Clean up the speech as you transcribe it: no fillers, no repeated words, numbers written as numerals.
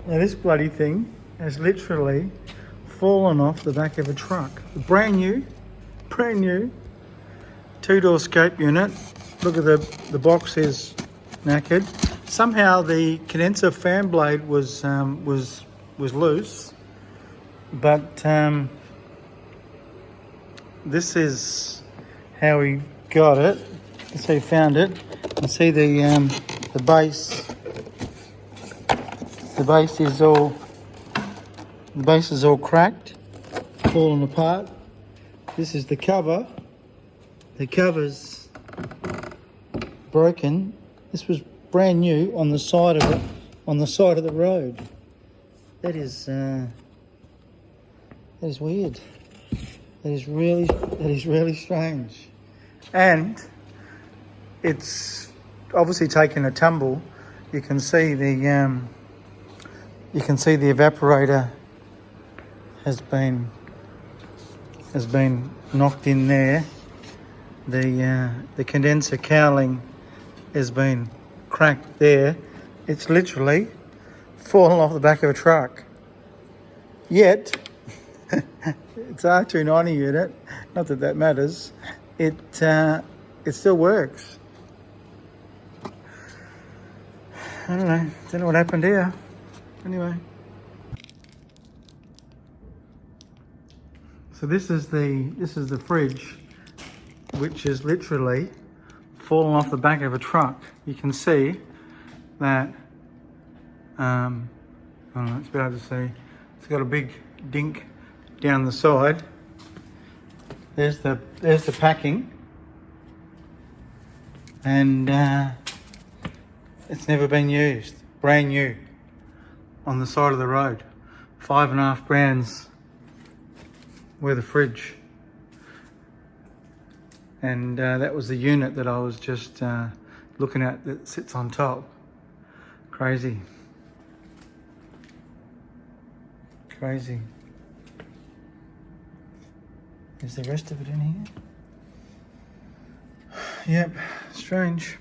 Now this bloody thing has literally fallen off the back of a truck. Brand new two-door scope unit. Look at the box is knackered. Somehow the condenser fan blade was loose, but this is how he got it. That's how he found it. You see the base. The base is all cracked, falling apart. This is the cover. The cover's broken. This was brand new on the side of it, on the side of the road. That is weird. That is really strange. And it's obviously taken a tumble. You can see the evaporator has been knocked in there. The condenser cowling has been cracked there. It's literally fallen off the back of a truck. Yet it's R290 unit. Not that that matters. It still works. I don't know what happened here. Anyway. So this is the fridge, which is literally fallen off the back of a truck. You can see that I don't know, it's a bit hard to see. It's got a big dink down the side. There's the packing, and it's never been used. Brand new on the side of the road. $5,500 worth of fridge. And that was the unit that I was just looking at that sits on top. Crazy. Crazy. Is the rest of it in here? Yep, strange.